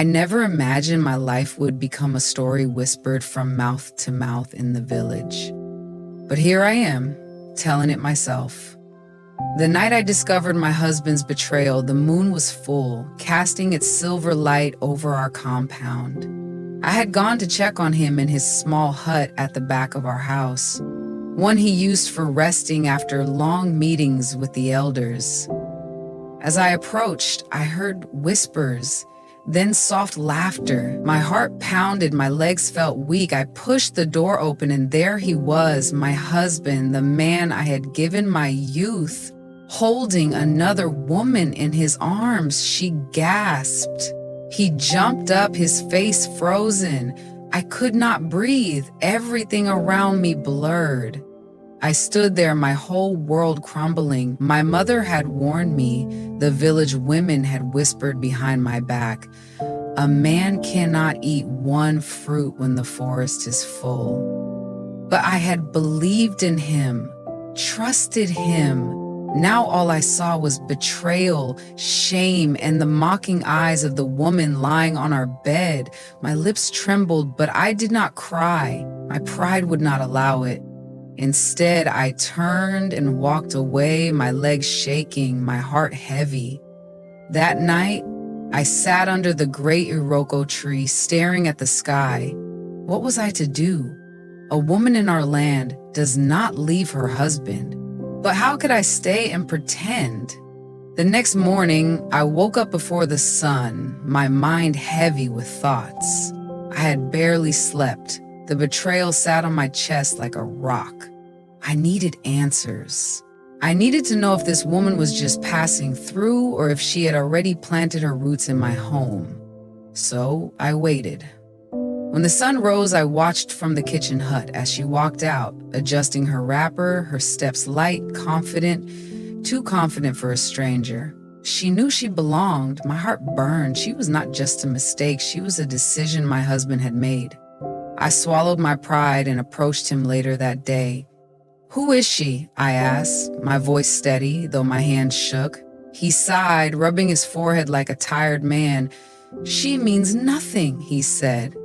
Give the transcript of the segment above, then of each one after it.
I never imagined my life would become a story whispered from mouth to mouth in the village. But here I am, telling it myself. The night I discovered my husband's betrayal, the moon was full, casting its silver light over our compound. I had gone to check on him in his small hut at the back of our house, one he used for resting after long meetings with the elders. As I approached, I heard whispers, then soft laughter. My heart pounded, my legs felt weak. I pushed the door open, and there he was, my husband, the man I had given my youth, holding another woman in his arms. She gasped. He jumped up, his face frozen. I could not breathe. Everything around me blurred. I stood there, my whole world crumbling. My mother had warned me. The village women had whispered behind my back, "A man cannot eat one fruit when the forest is full." But I had believed in him, trusted him. Now all I saw was betrayal, shame, and the mocking eyes of the woman lying on our bed. My lips trembled, but I did not cry. My pride would not allow it. Instead, I turned and walked away, my legs shaking, my heart heavy. That night, I sat under the great Iroko tree, staring at the sky. What was I to do? A woman in our land does not leave her husband. But how could I stay and pretend? The next morning, I woke up before the sun, my mind heavy with thoughts. I had barely slept. The betrayal sat on my chest like a rock. I needed answers. I needed to know if this woman was just passing through or if she had already planted her roots in my home. So I waited. When the sun rose, I watched from the kitchen hut as she walked out, adjusting her wrapper, her steps light, confident, too confident for a stranger. She knew she belonged. My heart burned. She was not just a mistake. She was a decision my husband had made. I swallowed my pride and approached him later that day. "Who is she?" I asked, my voice steady, though my hands shook. He sighed, rubbing his forehead like a tired man. "She means nothing," he said.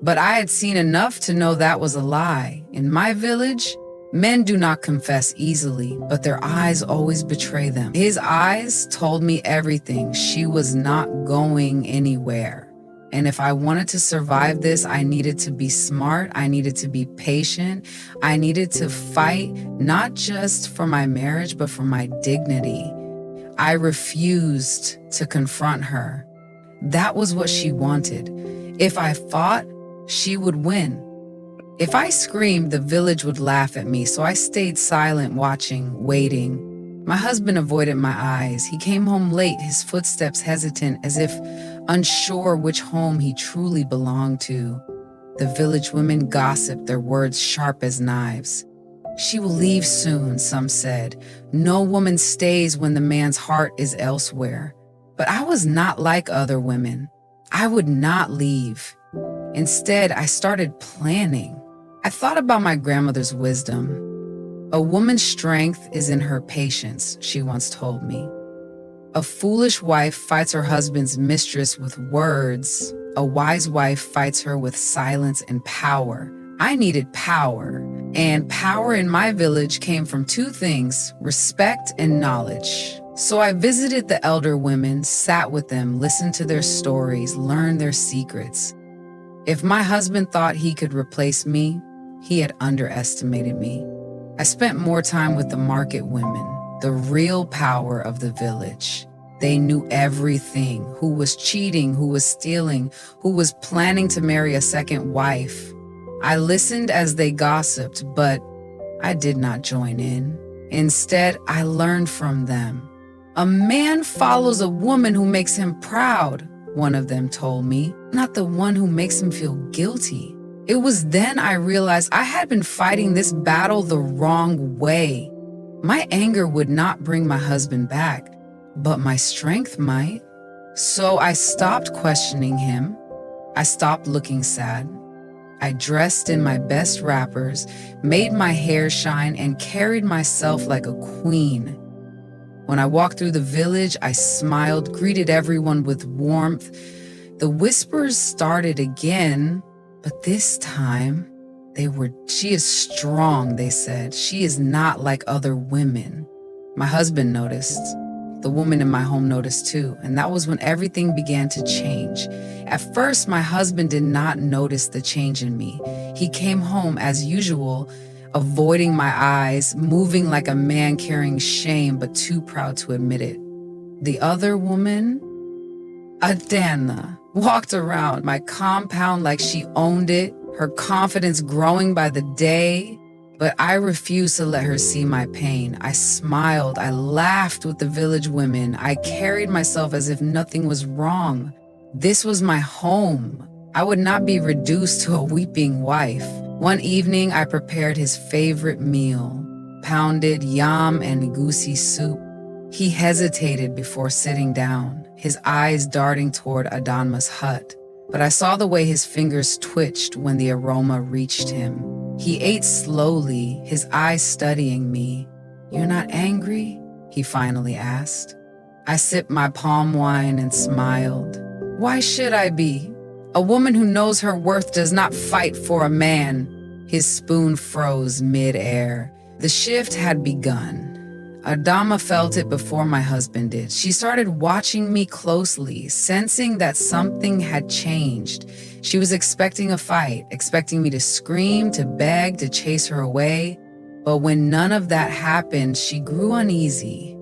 But I had seen enough to know that was a lie. In my village, men do not confess easily, but their eyes always betray them. His eyes told me everything. She was not going anywhere. And if I wanted to survive this, I needed to be smart. I needed to be patient. I needed to fight, not just for my marriage, but for my dignity. I refused to confront her. That was what she wanted. If I fought, she would win. If I screamed, the village would laugh at me, so I stayed silent, watching, waiting. My husband avoided my eyes. He came home late, his footsteps hesitant, as if unsure which home he truly belonged to. The village women gossiped, their words sharp as knives. "She will leave soon," some said. "No woman stays when the man's heart is elsewhere." But I was not like other women. I would not leave. Instead, I started planning. I thought about my grandmother's wisdom. "A woman's strength is in her patience," she once told me. "A foolish wife fights her husband's mistress with words. A wise wife fights her with silence and power." I needed power, and power in my village came from two things: respect and knowledge. So I visited the elder women, sat with them, listened to their stories, learned their secrets. If my husband thought he could replace me, he had underestimated me. I spent more time with the market women, the real power of the village. They knew everything: who was cheating, who was stealing, who was planning to marry a second wife. I listened as they gossiped, but I did not join in. Instead, I learned from them. "A man follows a woman who makes him proud," one of them told me, "not the one who makes him feel guilty." It was then I realized I had been fighting this battle the wrong way. My anger would not bring my husband back, but my strength might. So I stopped questioning him. I stopped looking sad. I dressed in my best wrappers, made my hair shine, and carried myself like a queen. When I walked through the village, I smiled, greeted everyone with warmth. The whispers started again, but this time she is strong, they said. She is not like other women. My husband noticed. The woman in my home noticed too, and that was when everything began to change. At first, my husband did not notice the change in me. He came home as usual, avoiding my eyes, moving like a man carrying shame but too proud to admit it. The other woman, Adana, walked around my compound like she owned it, her confidence growing by the day. But I refused to let her see my pain. I smiled, I laughed with the village women. I carried myself as if nothing was wrong. This was my home. I would not be reduced to a weeping wife. One evening, I prepared his favorite meal, pounded yam and goosey soup. He hesitated before sitting down, his eyes darting toward Adama's hut. But I saw the way his fingers twitched when the aroma reached him. He ate slowly, his eyes studying me. "You're not angry?" he finally asked. I sipped my palm wine and smiled. "Why should I be? A woman who knows her worth does not fight for a man." His spoon froze mid-air. The shift had begun. Adama felt it before my husband did. She started watching me closely, sensing that something had changed. She was expecting a fight, expecting me to scream, to beg, to chase her away. But when none of that happened, she grew uneasy.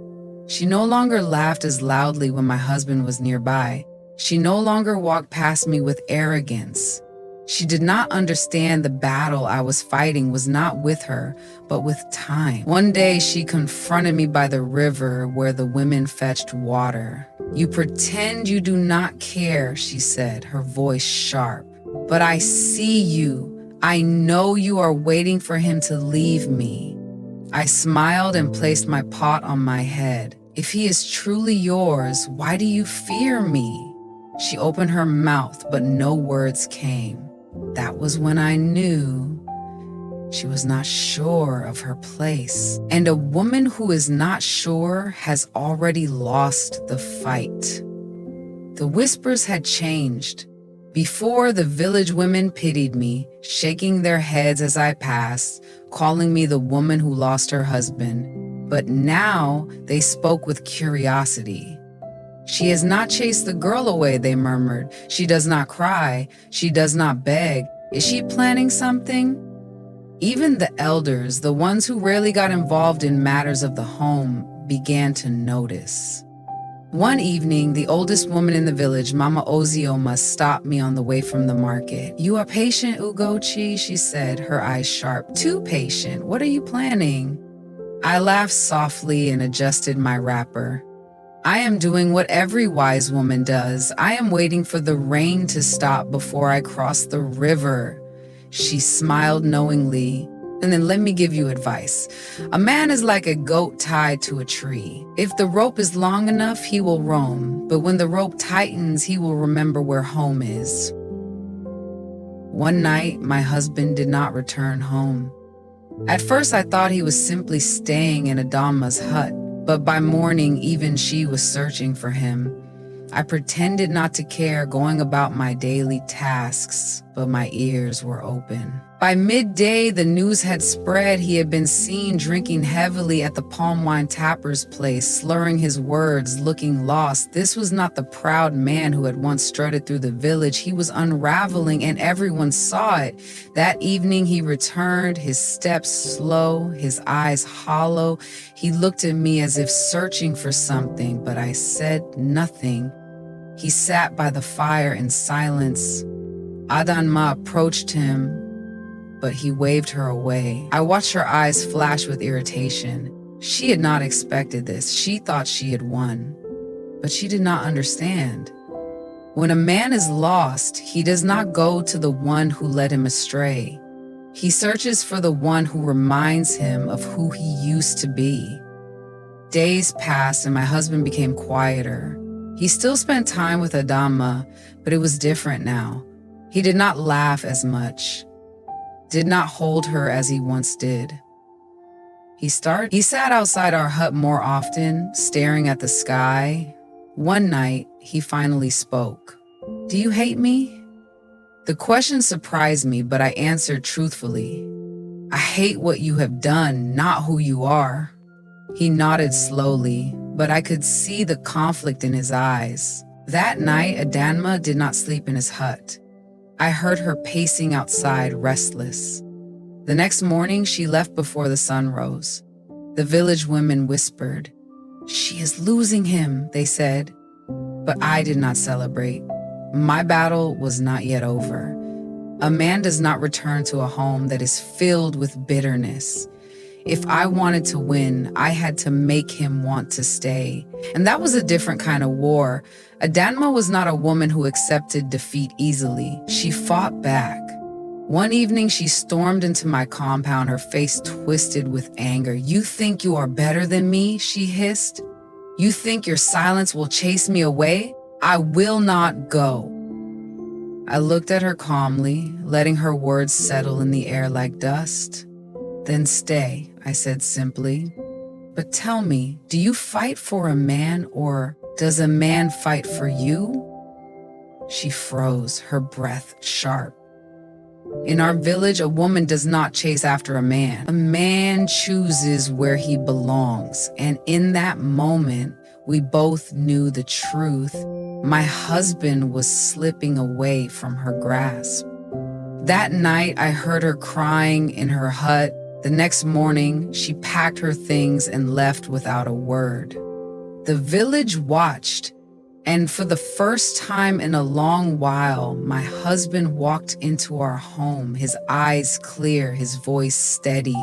She no longer laughed as loudly when my husband was nearby. She no longer walked past me with arrogance. She did not understand the battle I was fighting was not with her, but with time. One day she confronted me by the river where the women fetched water. "You pretend you do not care," she said, her voice sharp. "But I see you. I know you are waiting for him to leave me." I smiled and placed my pot on my head. "If he is truly yours, why do you fear me?" She opened her mouth, but no words came. That was when I knew she was not sure of her place. And a woman who is not sure has already lost the fight. The whispers had changed. Before, the village women pitied me, shaking their heads as I passed, calling me the woman who lost her husband. But now they spoke with curiosity. "She has not chased the girl away," they murmured. "She does not cry. She does not beg. Is she planning something?" Even the elders, the ones who rarely got involved in matters of the home, began to notice. One evening, the oldest woman in the village, Mama Ozioma, stopped me on the way from the market. "You are patient, Ugochi," she said, her eyes sharp. "Too patient. What are you planning?" I laughed softly and adjusted my wrapper. "I am doing what every wise woman does. I am waiting for the rain to stop before I cross the river." She smiled knowingly. "And then let me give you advice. A man is like a goat tied to a tree. If the rope is long enough, he will roam. But when the rope tightens, he will remember where home is." One night, my husband did not return home. At first, I thought he was simply staying in Adama's hut. But by morning, even she was searching for him. I pretended not to care, going about my daily tasks, but my ears were open. By midday, the news had spread. He had been seen drinking heavily at the palm wine tapper's place, slurring his words, looking lost. This was not the proud man who had once strutted through the village. He was unraveling, and everyone saw it. That evening, he returned, his steps slow, his eyes hollow. He looked at me as if searching for something, but I said nothing. He sat by the fire in silence. Adanma approached him, but he waved her away. I watched her eyes flash with irritation. She had not expected this. She thought she had won, but she did not understand. When a man is lost, he does not go to the one who led him astray. He searches for the one who reminds him of who he used to be. Days passed and my husband became quieter. He still spent time with Adama, but it was different now. He did not laugh as much, did not hold her as he once did. He sat outside our hut more often, staring at the sky. One night, he finally spoke. Do you hate me? The question surprised me, but I answered truthfully. I hate what you have done, not who you are. He nodded slowly, but I could see the conflict in his eyes. That night, Adanma did not sleep in his hut. I heard her pacing outside, restless. The next morning, she left before the sun rose. The village women whispered, "She is losing him," they said. But I did not celebrate. My battle was not yet over. A man does not return to a home that is filled with bitterness. If I wanted to win, I had to make him want to stay. And that was a different kind of war. Adanma was not a woman who accepted defeat easily. She fought back. One evening, she stormed into my compound, her face twisted with anger. "You think you are better than me?" she hissed. "You think your silence will chase me away? I will not go." I looked at her calmly, letting her words settle in the air like dust. "Then stay," I said simply. "But tell me, do you fight for a man, or does a man fight for you?" She froze, her breath sharp. In our village, a woman does not chase after a man. A man chooses where he belongs. And in that moment, we both knew the truth. My husband was slipping away from her grasp. That night, I heard her crying in her hut. The next morning, she packed her things and left without a word. The village watched, and for the first time in a long while, my husband walked into our home, his eyes clear, his voice steady.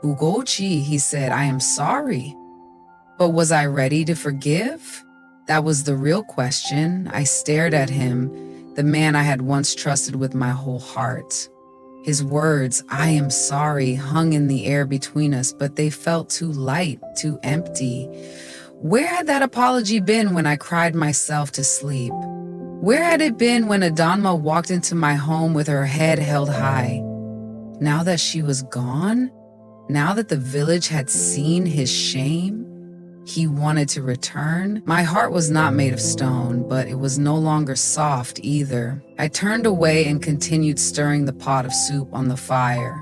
"Ugochi," he said, "I am sorry." But was I ready to forgive? That was the real question. I stared at him, the man I had once trusted with my whole heart. His words, "I am sorry," hung in the air between us, but they felt too light, too empty. Where had that apology been when I cried myself to sleep? Where had it been when Adanma walked into my home with her head held high? Now that she was gone, now that the village had seen his shame, he wanted to return. My heart was not made of stone, but it was no longer soft either. I turned away and continued stirring the pot of soup on the fire.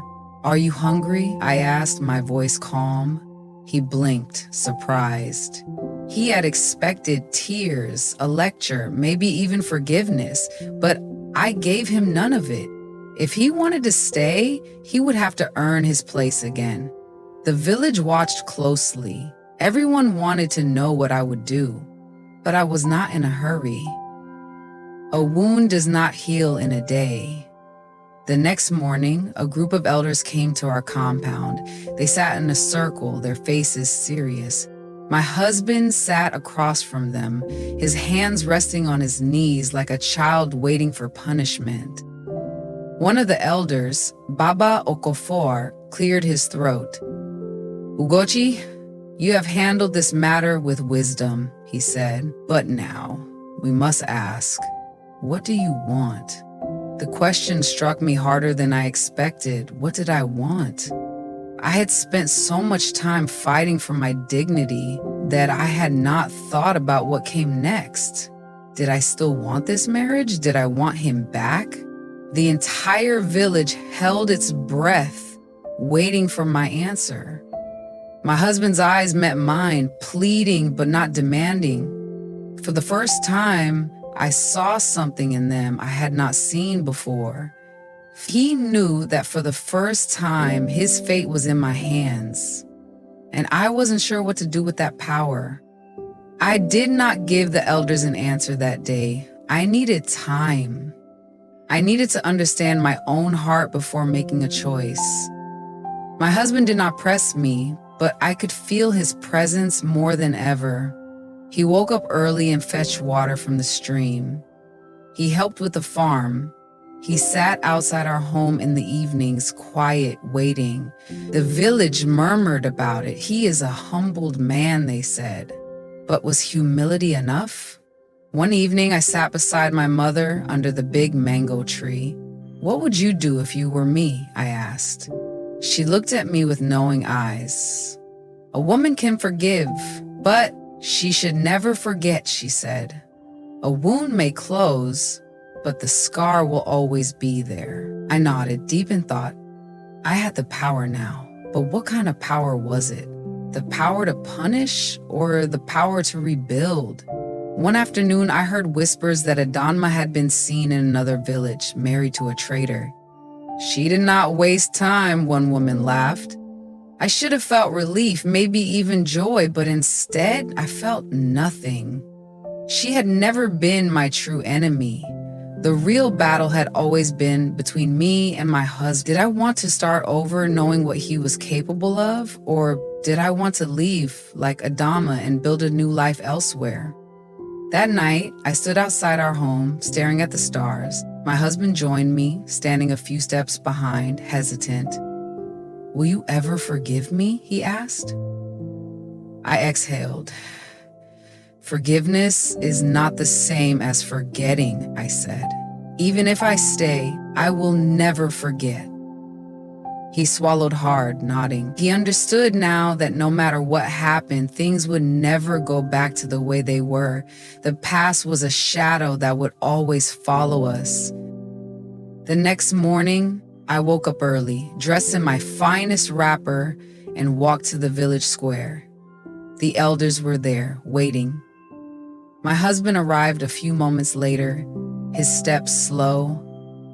"Are you hungry?" I asked, my voice calm. He blinked, surprised. He had expected tears, a lecture, maybe even forgiveness, but I gave him none of it. If he wanted to stay, he would have to earn his place again. The village watched closely. Everyone wanted to know what I would do, but I was not in a hurry. A wound does not heal in a day. The next morning, a group of elders came to our compound. They sat in a circle, their faces serious. My husband sat across from them, his hands resting on his knees like a child waiting for punishment. One of the elders, Baba Okofor, cleared his throat. "Ugochi, you have handled this matter with wisdom," he said. "But now, we must ask, what do you want?" The question struck me harder than I expected. What did I want? I had spent so much time fighting for my dignity that I had not thought about what came next. Did I still want this marriage? Did I want him back? The entire village held its breath, waiting for my answer. My husband's eyes met mine, pleading but not demanding. For the first time, I saw something in them I had not seen before. He knew that for the first time, his fate was in my hands, and I wasn't sure what to do with that power. I did not give the elders an answer that day. I needed time. I needed to understand my own heart before making a choice. My husband did not press me, but I could feel his presence more than ever. He woke up early and fetched water from the stream. He helped with the farm. He sat outside our home in the evenings, quiet, waiting. The village murmured about it. "He is a humbled man," they said. But was humility enough? One evening, I sat beside my mother under the big mango tree. "What would you do if you were me?" I asked. She looked at me with knowing eyes. "A woman can forgive, but she should never forget," she said. "A wound may close, but the scar will always be there. I nodded, deep in thought. I had the power now, but what kind of power was it? The power to punish or the power to rebuild? One afternoon, I heard whispers that Adonma had been seen in another village, married to a traitor. She did not waste time, one woman laughed. I should have felt relief, maybe even joy, but instead, I felt nothing. She had never been my true enemy. The real battle had always been between me and my husband. Did I want to start over knowing what he was capable of, or did I want to leave like Adama and build a new life elsewhere? That night, I stood outside our home, staring at the stars. My husband joined me, standing a few steps behind, hesitant. "Will you ever forgive me?" he asked. I exhaled. "Forgiveness is not the same as forgetting," I said. "Even if I stay, I will never forget." He swallowed hard, nodding. He understood now that no matter what happened, things would never go back to the way they were. The past was a shadow that would always follow us. The next morning, I woke up early, dressed in my finest wrapper, and walked to the village square. The elders were there, waiting. My husband arrived a few moments later, his steps slow,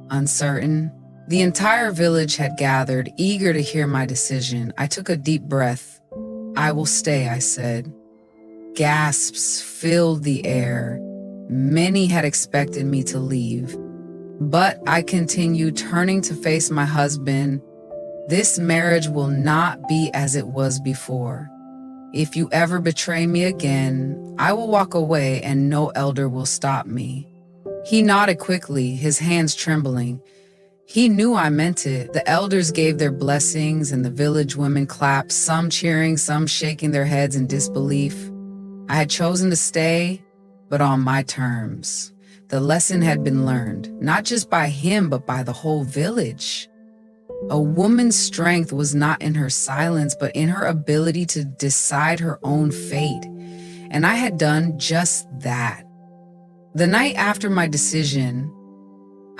uncertain. The entire village had gathered, eager to hear my decision. I took a deep breath. "I will stay," I said. Gasps filled the air. Many had expected me to leave. But I continued, turning to face my husband. "This marriage will not be as it was before. If you ever betray me again, I will walk away and no elder will stop me." He nodded quickly, his hands trembling. He knew I meant it. The elders gave their blessings and the village women clapped, some cheering, some shaking their heads in disbelief. I had chosen to stay, but on my terms. The lesson had been learned, not just by him, but by the whole village. A woman's strength was not in her silence, but in her ability to decide her own fate. And I had done just that. The night after my decision,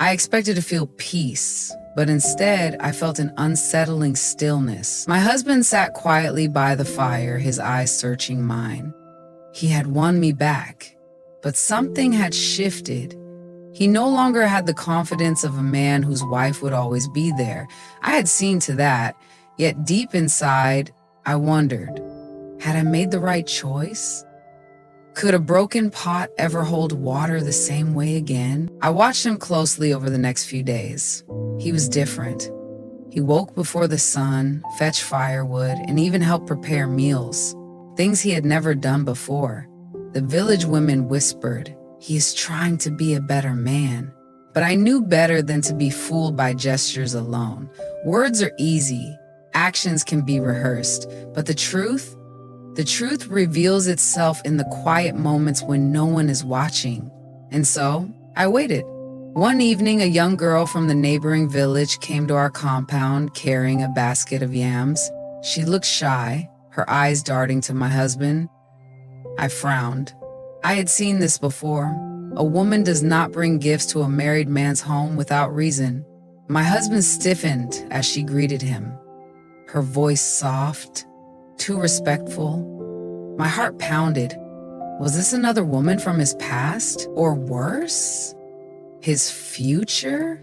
I expected to feel peace, but instead I felt an unsettling stillness. My husband sat quietly by the fire, his eyes searching mine. He had won me back, but something had shifted. He no longer had the confidence of a man whose wife would always be there. I had seen to that, yet deep inside, I wondered, had I made the right choice? Could a broken pot ever hold water the same way again? I watched him closely over the next few days. He was different. He woke before the sun, fetched firewood, and even helped prepare meals, things he had never done before. The village women whispered, "He is trying to be a better man." But I knew better than to be fooled by gestures alone. Words are easy, actions can be rehearsed, but the truth reveals itself in the quiet moments when no one is watching. And so, I waited. One evening, a young girl from the neighboring village came to our compound carrying a basket of yams. She looked shy, her eyes darting to my husband. I frowned. I had seen this before. A woman does not bring gifts to a married man's home without reason. My husband stiffened as she greeted him. Her voice soft, too respectful. My heart pounded. Was this another woman from his past? Or worse, his future?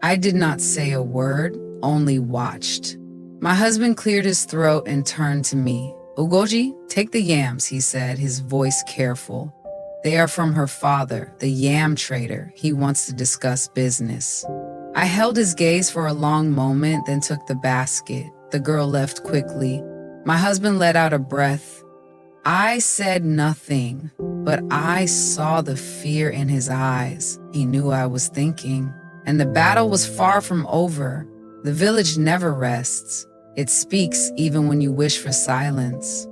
I did not say a word, only watched. My husband cleared his throat and turned to me. "Ugoji, take the yams," he said, his voice careful. "They are from her father, the yam trader. He wants to discuss business." I held his gaze for a long moment, then took the basket. The girl left quickly. My husband let out a breath. I said nothing, but I saw the fear in his eyes. He knew I was thinking. And the battle was far from over. The village never rests. It speaks even when you wish for silence.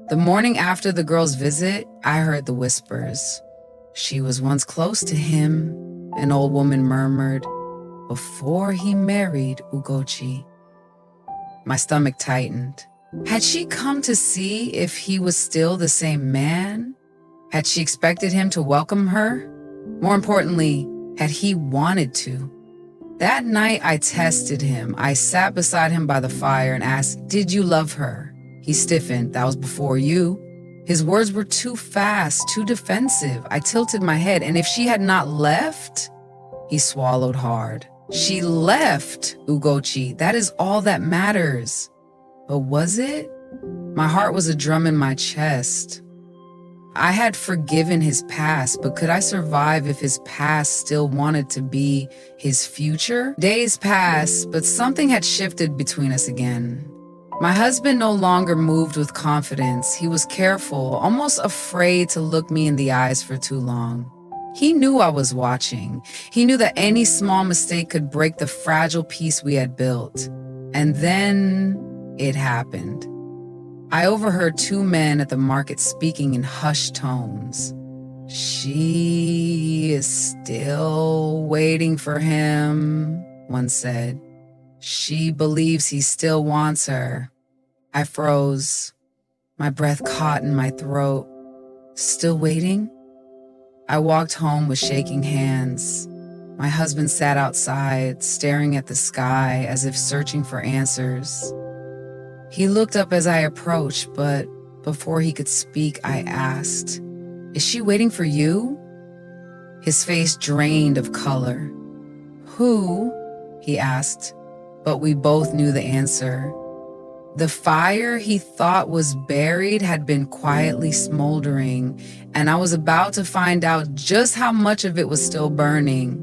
The morning after the girl's visit, I heard the whispers. "She was once close to him," an old woman murmured, "before he married Ugochi." My stomach tightened. Had she come to see if he was still the same man? Had she expected him to welcome her? More importantly, had he wanted to. That night, I tested him. I sat beside him by the fire and asked, "Did you love her?" He stiffened. "That was before you." His words were too fast, too defensive. I tilted my head. "And if she had not left?" He swallowed hard. "She left, Ugochi. That is all that matters." But was it? My heart was a drum in my chest. I had forgiven his past, but could I survive if his past still wanted to be his future? Days passed, but something had shifted between us again. My husband no longer moved with confidence. He was careful, almost afraid to look me in the eyes for too long. He knew I was watching. He knew that any small mistake could break the fragile peace we had built. And then it happened. I overheard two men at the market speaking in hushed tones. "She is still waiting for him," one said. "She believes he still wants her." I froze. My breath caught in my throat. Still waiting? I walked home with shaking hands. My husband sat outside, staring at the sky as if searching for answers. He looked up as I approached, but before he could speak, I asked, "Is she waiting for you?" His face drained of color. "Who?" he asked, but we both knew the answer. The fire he thought was buried had been quietly smoldering, and I was about to find out just how much of it was still burning.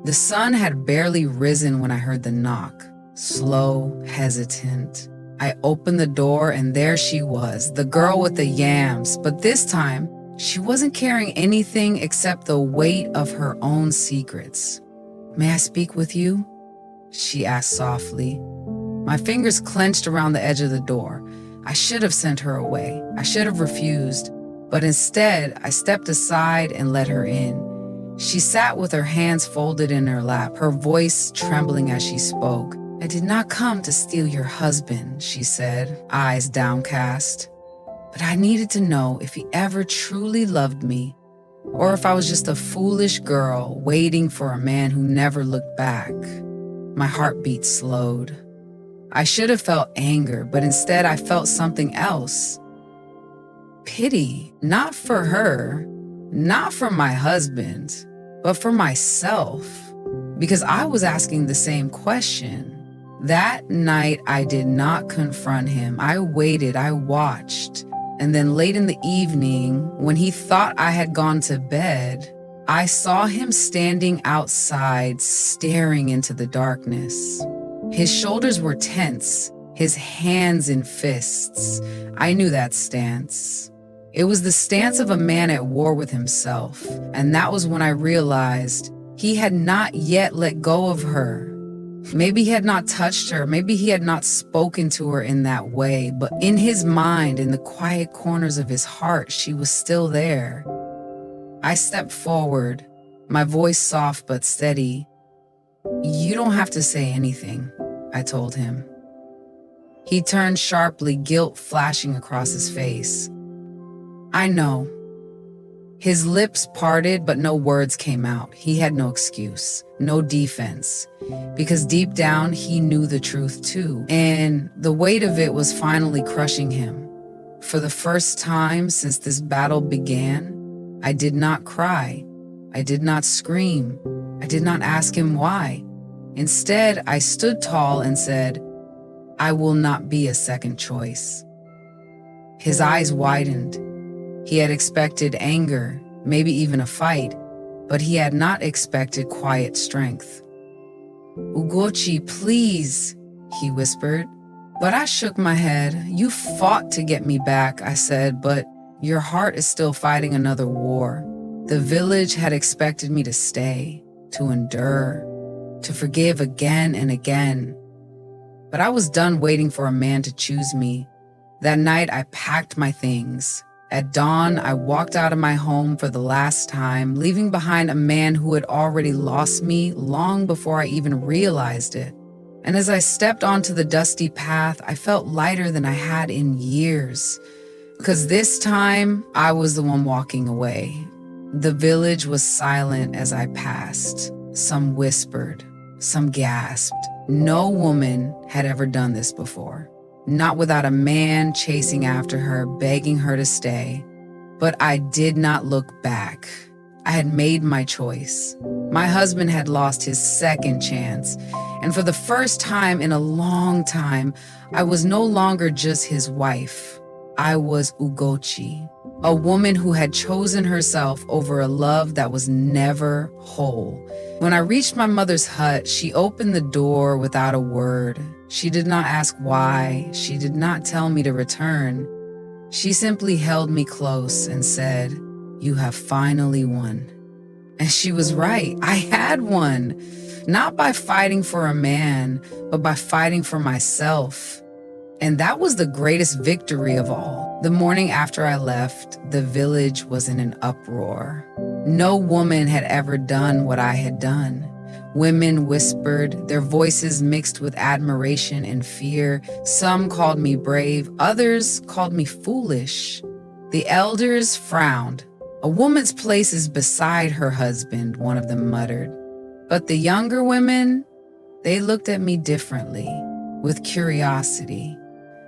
The sun had barely risen when I heard the knock, slow, hesitant. I opened the door and there she was, the girl with the yams, but this time she wasn't carrying anything except the weight of her own secrets. "May I speak with you?" she asked softly. My fingers clenched around the edge of the door. I should have sent her away. I should have refused, but instead I stepped aside and let her in. She sat with her hands folded in her lap, her voice trembling as she spoke. "I did not come to steal your husband," she said, eyes downcast. "But I needed to know if he ever truly loved me, or if I was just a foolish girl waiting for a man who never looked back." My heartbeat slowed. I should have felt anger, but instead I felt something else. Pity, not for her, not for my husband, but for myself, because I was asking the same question. That night, I did not confront him. I waited, I watched. And then late in the evening, when he thought I had gone to bed, I saw him standing outside, staring into the darkness. His shoulders were tense, his hands in fists. I knew that stance. It was the stance of a man at war with himself. And that was when I realized he had not yet let go of her. Maybe he had not touched her, maybe he had not spoken to her in that way, but in his mind, in the quiet corners of his heart, she was still there. I stepped forward, my voice soft but steady. "You don't have to say anything," I told him. He turned sharply, guilt flashing across his face. "I know." His lips parted, but no words came out. He had no excuse, no defense, because deep down he knew the truth too, and the weight of it was finally crushing him. For the first time since this battle began, I did not cry. I did not scream. I did not ask him why. Instead, I stood tall and said, "I will not be a second choice." His eyes widened. He had expected anger, maybe even a fight, but he had not expected quiet strength. "Ugochi, please," he whispered. But I shook my head. "You fought to get me back," I said, "but your heart is still fighting another war." The village had expected me to stay, to endure, to forgive again and again. But I was done waiting for a man to choose me. That night, I packed my things. At dawn, I walked out of my home for the last time, leaving behind a man who had already lost me long before I even realized it. And as I stepped onto the dusty path, I felt lighter than I had in years, because this time I was the one walking away. The village was silent as I passed. Some whispered, some gasped. No woman had ever done this before. Not without a man chasing after her, begging her to stay. But I did not look back. I had made my choice. My husband had lost his second chance, and for the first time in a long time, I was no longer just his wife. I was Ugochi, a woman who had chosen herself over a love that was never whole. When I reached my mother's hut, she opened the door without a word. She did not ask why. She did not tell me to return. She simply held me close and said, "You have finally won." And she was right. I had won. Not by fighting for a man, but by fighting for myself. And that was the greatest victory of all. The morning after I left, the village was in an uproar. No woman had ever done what I had done. Women whispered, their voices mixed with admiration and fear. Some called me brave, others called me foolish. The elders frowned. "A woman's place is beside her husband," one of them muttered. But the younger women, they looked at me differently, with curiosity,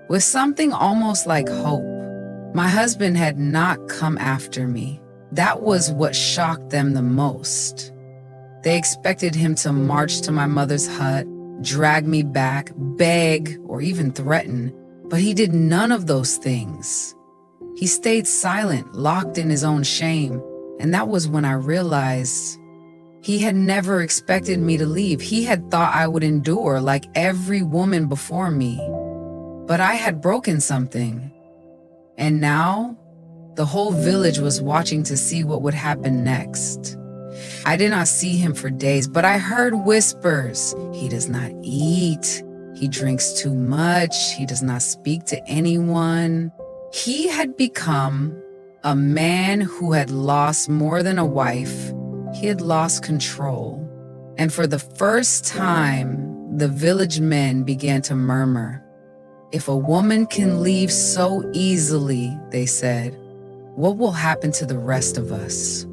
with something almost like hope. My husband had not come after me. That was what shocked them the most. They expected him to march to my mother's hut, drag me back, beg, or even threaten, but he did none of those things. He stayed silent, locked in his own shame, and that was when I realized he had never expected me to leave. He had thought I would endure like every woman before me. But I had broken something. And now, the whole village was watching to see what would happen next. I did not see him for days, but I heard whispers. He does not eat. He drinks too much. He does not speak to anyone. He had become a man who had lost more than a wife. He had lost control. And for the first time, the village men began to murmur. "If a woman can leave so easily," they said, "what will happen to the rest of us?"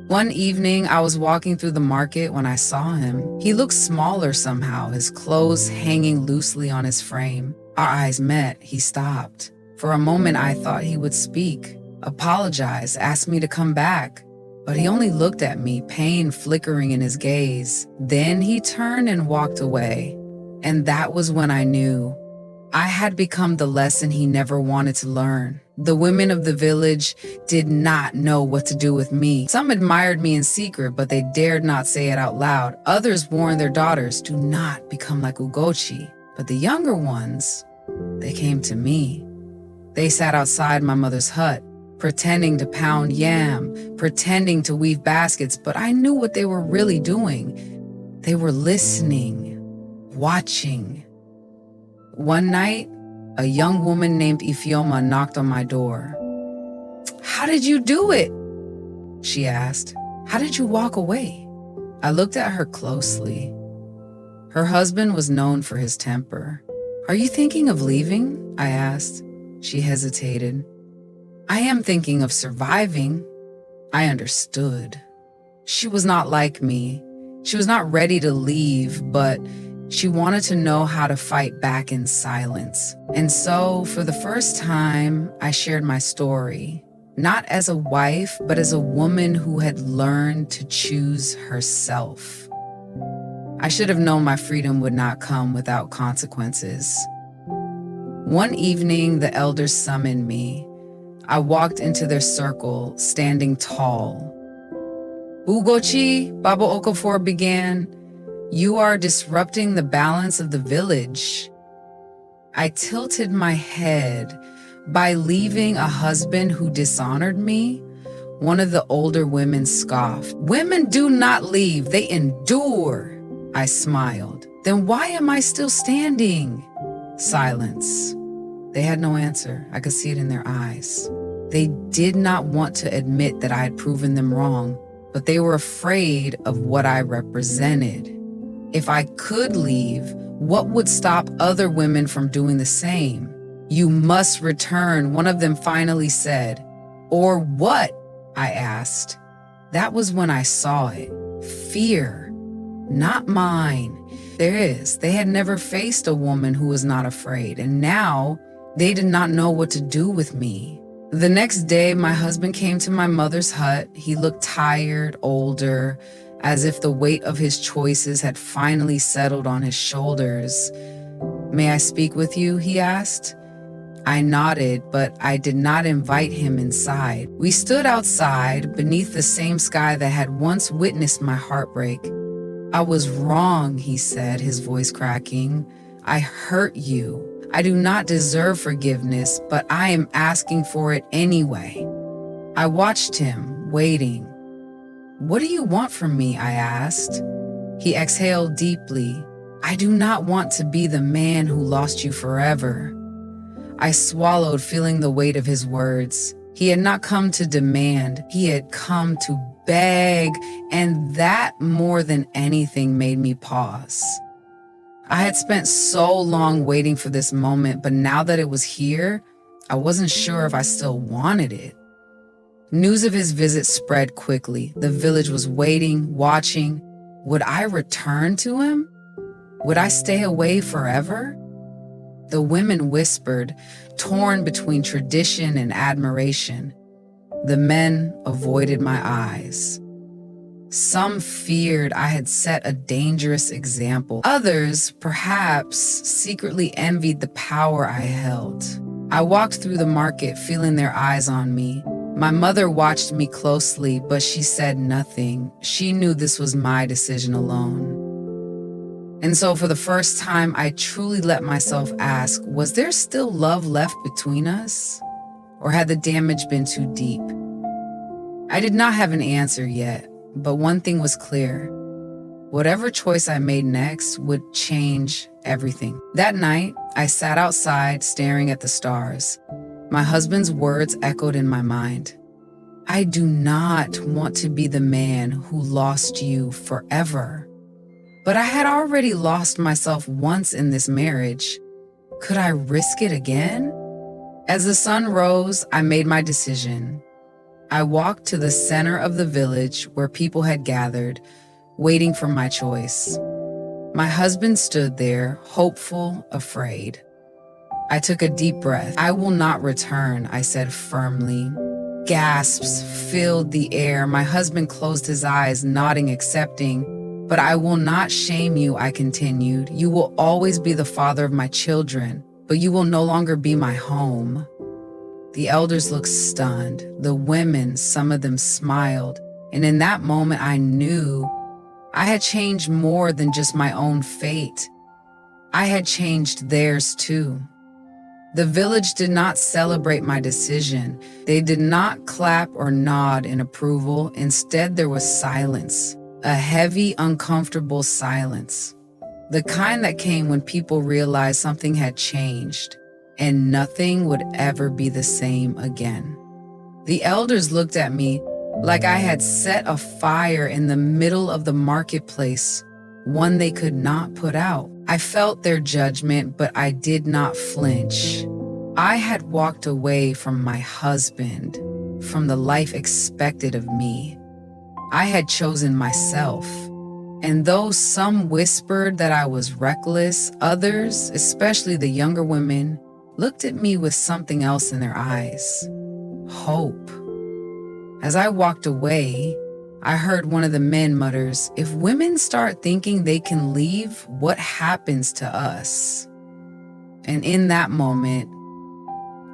One evening, I was walking through the market when I saw him. He looked smaller somehow, his clothes hanging loosely on his frame. Our eyes met. He stopped. For a moment, I thought he would speak, apologize, ask me to come back. But he only looked at me, pain flickering in his gaze. Then he turned and walked away. And that was when I knew I had become the lesson he never wanted to learn. The women of the village did not know what to do with me. Some admired me in secret, but they dared not say it out loud. Others warned their daughters, "Do not become like Ugochi." But the younger ones, they came to me. They sat outside my mother's hut, pretending to pound yam, pretending to weave baskets, but I knew what they were really doing. They were listening, watching. One night, a young woman named Ifioma knocked on my door. "How did you do it?" she asked. "How did you walk away?" I looked at her closely. Her husband was known for his temper. "Are you thinking of leaving?" I asked. She hesitated. "I am thinking of surviving." I understood. She was not like me. She was not ready to leave, but she wanted to know how to fight back in silence. And so, for the first time, I shared my story, not as a wife, but as a woman who had learned to choose herself. I should have known my freedom would not come without consequences. One evening, the elders summoned me. I walked into their circle, standing tall. "Ugochi," Baba Okafor began, "you are disrupting the balance of the village." I tilted my head. By leaving a husband who dishonored me, one of the older women scoffed. "Women do not leave, they endure." I smiled. "Then why am I still standing?" Silence. They had no answer. I could see it in their eyes. They did not want to admit that I had proven them wrong, but they were afraid of what I represented. If I could leave, what would stop other women from doing the same? "You must return," one of them finally said. "Or what?" I asked. That was when I saw it. Fear, not mine. They had never faced a woman who was not afraid, and now they did not know what to do with me. The next day, my husband came to my mother's hut. He looked tired, older, as if the weight of his choices had finally settled on his shoulders. "May I speak with you?" he asked. I nodded, but I did not invite him inside. We stood outside beneath the same sky that had once witnessed my heartbreak. "I was wrong," he said, his voice cracking. "I hurt you. I do not deserve forgiveness, but I am asking for it anyway." I watched him, waiting. "What do you want from me?" I asked. He exhaled deeply. "I do not want to be the man who lost you forever." I swallowed, feeling the weight of his words. He had not come to demand, he had come to beg, and that more than anything made me pause. I had spent so long waiting for this moment, but now that it was here, I wasn't sure if I still wanted it. News of his visit spread quickly. The village was waiting, watching. Would I return to him? Would I stay away forever? The women whispered, torn between tradition and admiration. The men avoided my eyes. Some feared I had set a dangerous example. Others, perhaps, secretly envied the power I held. I walked through the market, feeling their eyes on me. My mother watched me closely, but she said nothing. She knew this was my decision alone. And so for the first time, I truly let myself ask, was there still love left between us? Or had the damage been too deep? I did not have an answer yet, but one thing was clear. Whatever choice I made next would change everything. That night, I sat outside staring at the stars. My husband's words echoed in my mind. "I do not want to be the man who lost you forever." But I had already lost myself once in this marriage. Could I risk it again? As the sun rose, I made my decision. I walked to the center of the village where people had gathered, waiting for my choice. My husband stood there, hopeful, afraid. I took a deep breath. "I will not return," I said firmly. Gasps filled the air. My husband closed his eyes, nodding, accepting. "But I will not shame you," I continued. "You will always be the father of my children, but you will no longer be my home." The elders looked stunned. The women, some of them smiled. And in that moment, I knew I had changed more than just my own fate. I had changed theirs too. The village did not celebrate my decision. They did not clap or nod in approval. Instead, there was silence. A heavy, uncomfortable silence. The kind that came when people realized something had changed and nothing would ever be the same again. The elders looked at me like I had set a fire in the middle of the marketplace, one they could not put out. I felt their judgment, but I did not flinch. I had walked away from my husband, from the life expected of me. I had chosen myself. And though some whispered that I was reckless, others, especially the younger women, looked at me with something else in their eyes. Hope. As I walked away, I heard one of the men mutters, "If women start thinking they can leave, what happens to us?" And in that moment,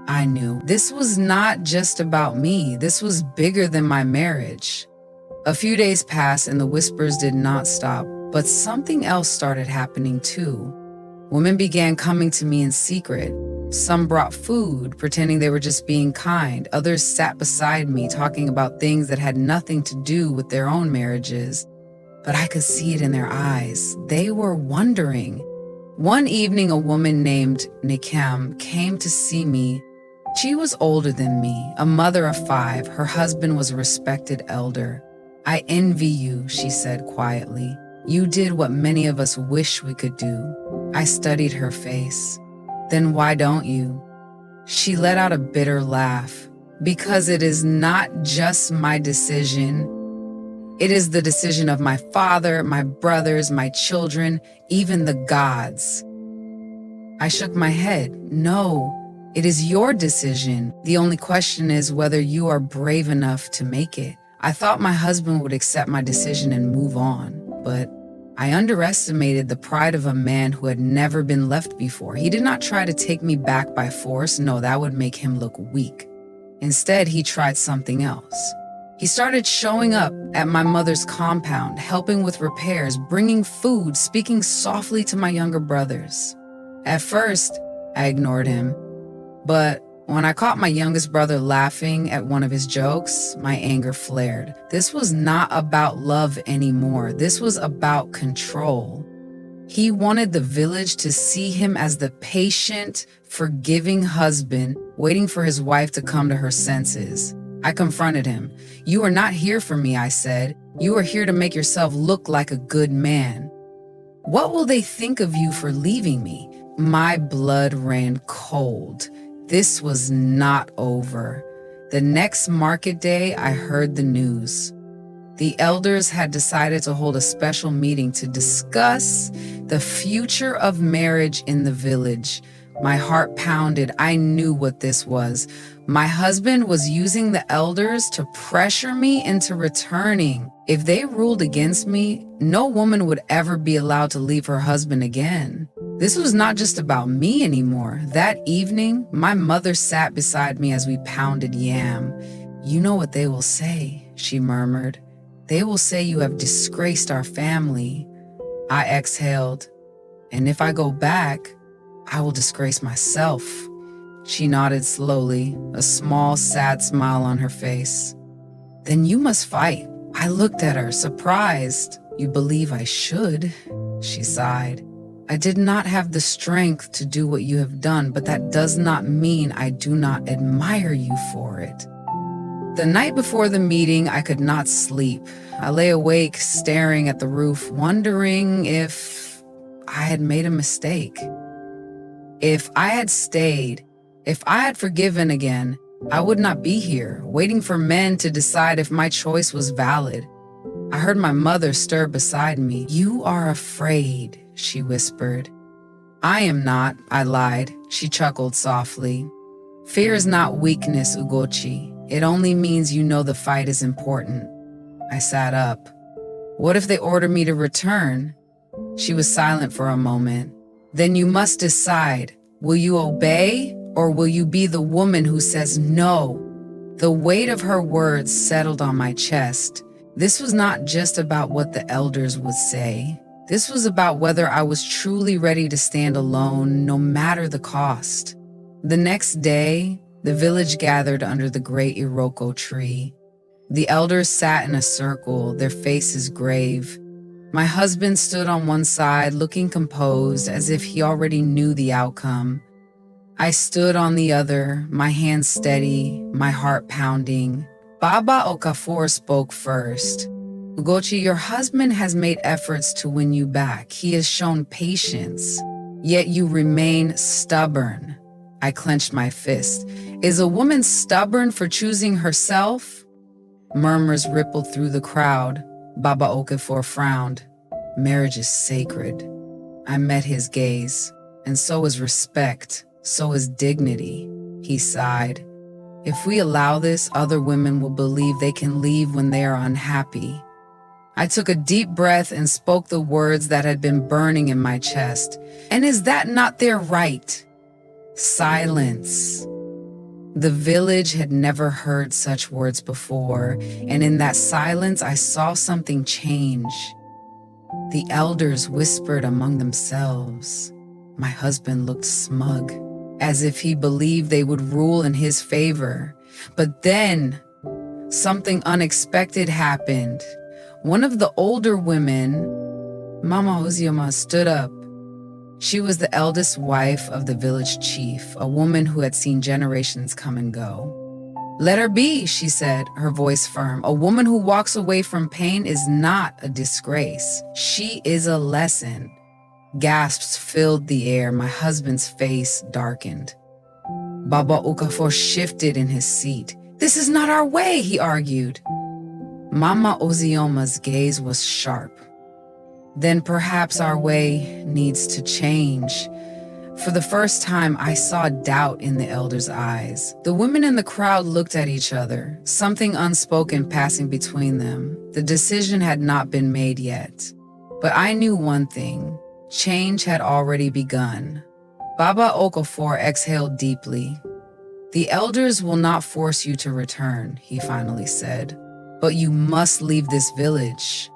I knew this was not just about me. This was bigger than my marriage. A few days passed and the whispers did not stop, but something else started happening too. Women began coming to me in secret. Some brought food, pretending they were just being kind. Others sat beside me, talking about things that had nothing to do with their own marriages. But I could see it in their eyes. They were wondering. One evening, a woman named Nikem came to see me. She was older than me, a mother of 5. Her husband was a respected elder. "I envy you," she said quietly. "You did what many of us wish we could do." I studied her face. "Then why don't you?" She let out a bitter laugh. "Because it is not just my decision, It is the decision of my father, my brothers, my children, even the gods." I shook my head. "No, it is your decision. The only question is whether you are brave enough to make it." I thought my husband would accept my decision and move on, but I underestimated the pride of a man who had never been left before. He did not try to take me back by force. No, that would make him look weak. Instead, he tried something else. He started showing up at my mother's compound, helping with repairs, bringing food, speaking softly to my younger brothers. At first, I ignored him, but when I caught my youngest brother laughing at one of his jokes, my anger flared. This was not about love anymore. This was about control. He wanted the village to see him as the patient, forgiving husband waiting for his wife to come to her senses. I confronted him. "You are not here for me," I said. "You are here to make yourself look like a good man. What will they think of you for leaving me?" My blood ran cold. This was not over. The next market day, I heard the news. The elders had decided to hold a special meeting to discuss the future of marriage in the village. My heart pounded. I knew what this was. My husband was using the elders to pressure me into returning. If they ruled against me, no woman would ever be allowed to leave her husband again. This was not just about me anymore. That evening, my mother sat beside me as we pounded yam. "You know what they will say," she murmured. "They will say you have disgraced our family." I exhaled. "And if I go back, I will disgrace myself." She nodded slowly, a small, sad smile on her face. "Then you must fight." I looked at her, surprised. "You believe I should?" She sighed. "I did not have the strength to do what you have done, but that does not mean I do not admire you for it." The night before the meeting, I could not sleep. I lay awake, staring at the roof, wondering if I had made a mistake. If I had stayed, if I had forgiven again, I would not be here, waiting for men to decide if my choice was valid. I heard my mother stir beside me. "You are afraid," she whispered. "I am not," I lied. She chuckled softly. "Fear is not weakness, Ugochi. It only means you know the fight is important." I sat up. "What if they order me to return?" She was silent for a moment. "Then you must decide. Will you obey, or will you be the woman who says no?" The weight of her words settled on my chest. This was not just about what the elders would say. This was about whether I was truly ready to stand alone, no matter the cost. The next day, the village gathered under the great Iroko tree. The elders sat in a circle, their faces grave. My husband stood on one side, looking composed, as if he already knew the outcome. I stood on the other, my hands steady, my heart pounding. Baba Okafor spoke first. "Ugochi, your husband has made efforts to win you back. He has shown patience, yet you remain stubborn." I clenched my fist. "Is a woman stubborn for choosing herself?" Murmurs rippled through the crowd. Baba Okafor frowned. "Marriage is sacred." I met his gaze. "And so is respect, so is dignity." He sighed. "If we allow this, other women will believe they can leave when they are unhappy." I took a deep breath and spoke the words that had been burning in my chest. "And is that not their right?" Silence. The village had never heard such words before, and in that silence I saw something change. The elders whispered among themselves. My husband looked smug, as if he believed they would rule in his favor. But then, something unexpected happened. One of the older women, Mama Uzioma, stood up. She was the eldest wife of the village chief, a woman who had seen generations come and go. "Let her be," she said, her voice firm. "A woman who walks away from pain is not a disgrace. She is a lesson." Gasps filled the air. My husband's face darkened. Baba Okafor shifted in his seat. "This is not our way," he argued. Mama Ozioma's gaze was sharp. Then perhaps our way needs to change. For the first time, I saw doubt in the elder's eyes. The women in the crowd looked at each other, something unspoken passing between them. The decision had not been made yet. But I knew one thing. Change had already begun. Baba Okafor exhaled deeply. "The elders will not force you to return," he finally said. "But you must leave this village."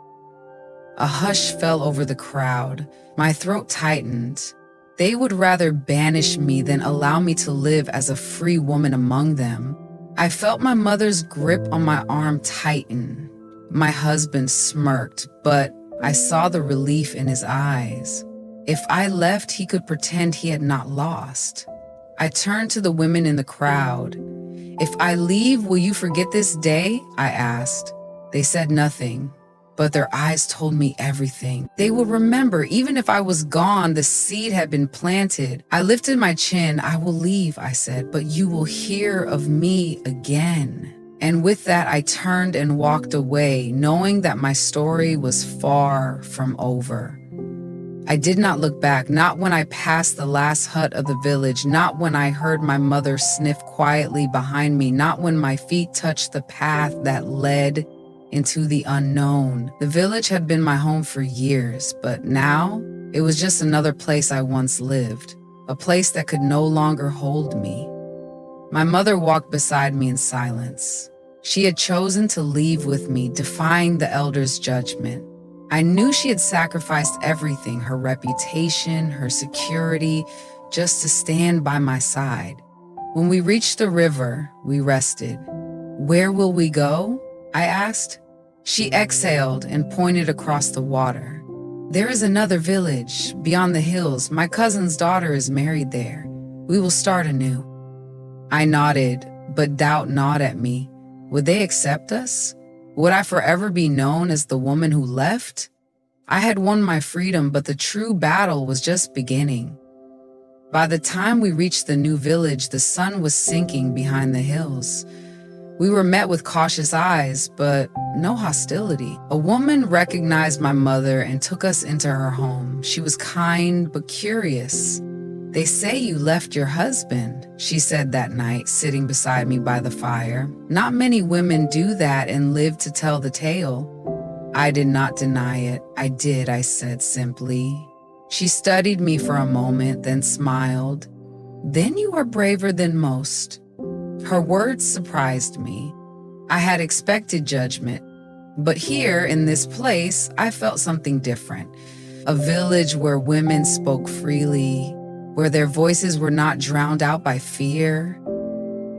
A hush fell over the crowd. My throat tightened. They would rather banish me than allow me to live as a free woman among them. I felt my mother's grip on my arm tighten. My husband smirked, but I saw the relief in his eyes. If I left, he could pretend he had not lost. I turned to the women in the crowd. "If I leave, will you forget this day?" I asked. They said nothing, but their eyes told me everything. They would remember, even if I was gone, the seed had been planted. I lifted my chin. "I will leave," I said, "but you will hear of me again." And with that, I turned and walked away, knowing that my story was far from over. I did not look back, not when I passed the last hut of the village, not when I heard my mother sniff quietly behind me, not when my feet touched the path that led into the unknown. The village had been my home for years, but now it was just another place I once lived, a place that could no longer hold me. My mother walked beside me in silence. She had chosen to leave with me, defying the elders' judgment. I knew she had sacrificed everything, her reputation, her security, just to stand by my side. When we reached the river, we rested. "Where will we go?" I asked. She exhaled and pointed across the water. "There is another village, beyond the hills. My cousin's daughter is married there. We will start anew." I nodded, but doubt gnawed at me. Would they accept us? Would I forever be known as the woman who left? I had won my freedom, but the true battle was just beginning. By the time we reached the new village, the sun was sinking behind the hills. We were met with cautious eyes, but no hostility. A woman recognized my mother and took us into her home. She was kind but curious. "They say you left your husband," she said that night, sitting beside me by the fire. "Not many women do that and live to tell the tale." I did not deny it. "I did," I said simply. She studied me for a moment, then smiled. "Then you are braver than most." Her words surprised me. I had expected judgment, but here in this place, I felt something different. A village where women spoke freely, where their voices were not drowned out by fear.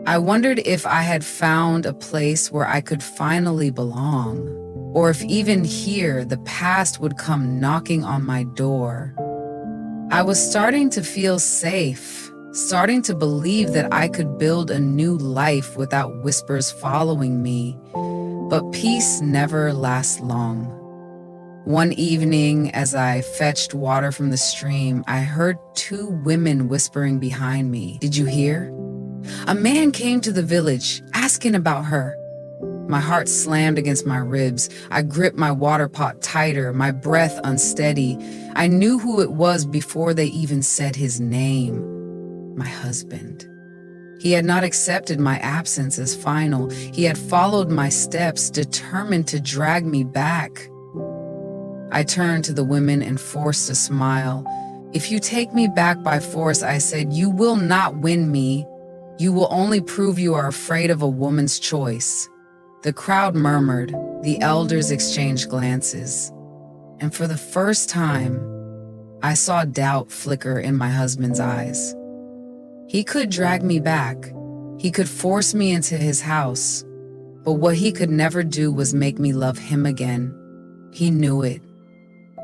I wondered if I had found a place where I could finally belong, or if even here the past would come knocking on my door. I was starting to feel safe, starting to believe that I could build a new life without whispers following me. But peace never lasts long. One evening, as I fetched water from the stream, I heard two women whispering behind me. "Did you hear? A man came to the village, asking about her." My heart slammed against my ribs. I gripped my water pot tighter, my breath unsteady. I knew who it was before they even said his name. My husband. He had not accepted my absence as final. He had followed my steps, determined to drag me back. I turned to the women and forced a smile. "If you take me back by force," I said, "you will not win me. You will only prove you are afraid of a woman's choice." The crowd murmured. The elders exchanged glances. And for the first time, I saw doubt flicker in my husband's eyes. He could drag me back. He could force me into his house. But what he could never do was make me love him again. He knew it.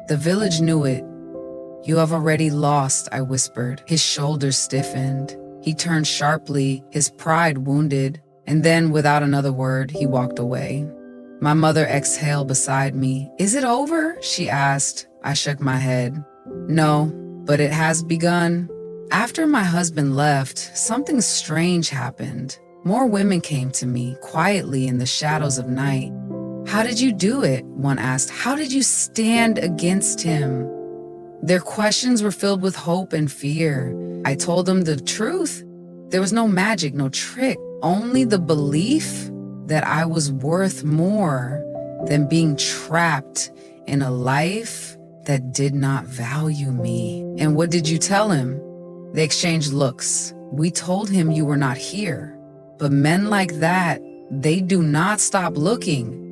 The village knew it. "You have already lost," I whispered. His shoulders stiffened. He turned sharply, his pride wounded, and then, without another word, he walked away. My mother exhaled beside me. "Is it over?" she asked. I shook my head. "No, but it has begun." After my husband left, something strange happened. More women came to me, quietly in the shadows of night. How did you do it? One asked. How did you stand against him? Their questions were filled with hope and fear. I told them the truth. There was no magic, no trick, only the belief that I was worth more than being trapped in a life that did not value me. And what did you tell him? They exchanged looks. We told him you were not here. But men like that, they do not stop looking.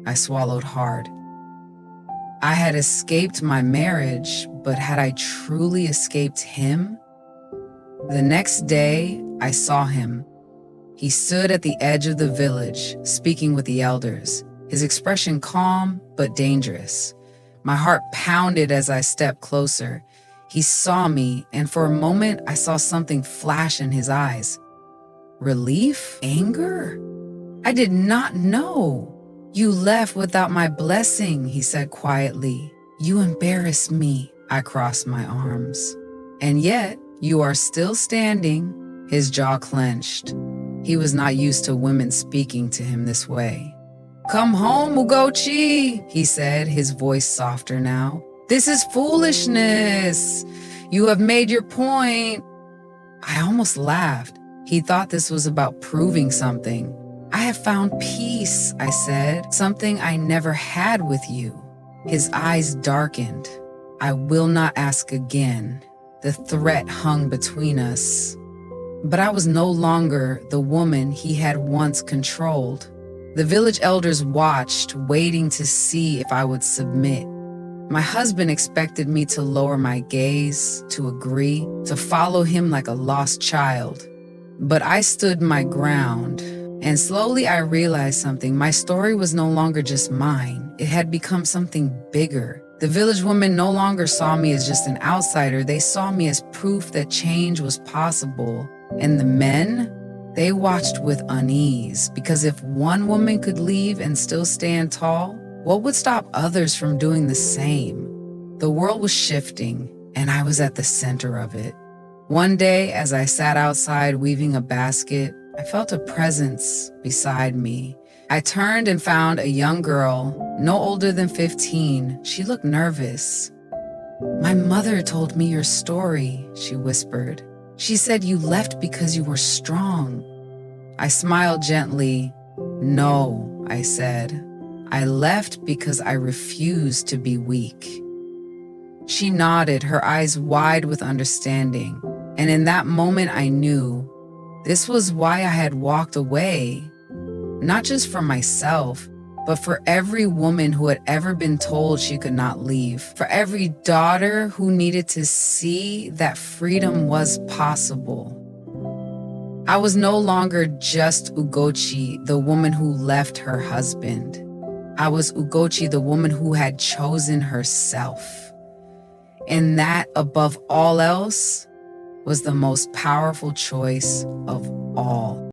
I swallowed hard. I had escaped my marriage, but had I truly escaped him? The next day, I saw him. He stood at the edge of the village, speaking with the elders, his expression calm but dangerous. My heart pounded as I stepped closer. He saw me, and for a moment, I saw something flash in his eyes. Relief? Anger? I did not know. You left without my blessing, he said quietly. You embarrassed me. I crossed my arms. And yet, you are still standing. His jaw clenched. He was not used to women speaking to him this way. Come home, Ugochi, he said, his voice softer now. This is foolishness. You have made your point. I almost laughed. He thought this was about proving something. I have found peace, I said, something I never had with you. His eyes darkened. I will not ask again. The threat hung between us. But I was no longer the woman he had once controlled. The village elders watched, waiting to see if I would submit. My husband expected me to lower my gaze, to agree, to follow him like a lost child. But I stood my ground, and slowly I realized something. My story was no longer just mine. It had become something bigger. The village women no longer saw me as just an outsider. They saw me as proof that change was possible. And the men, they watched with unease, because if one woman could leave and still stand tall, what would stop others from doing the same? The world was shifting, and I was at the center of it. One day, as I sat outside weaving a basket, I felt a presence beside me. I turned and found a young girl, no older than 15. She looked nervous. My mother told me your story, she whispered. She said you left because you were strong. I smiled gently. No, I said. I left because I refused to be weak. She nodded, her eyes wide with understanding. And in that moment, I knew this was why I had walked away, not just for myself, but for every woman who had ever been told she could not leave, for every daughter who needed to see that freedom was possible. I was no longer just Ugochi, the woman who left her husband. I was Ugochi, the woman who had chosen herself. And that, above all else, was the most powerful choice of all.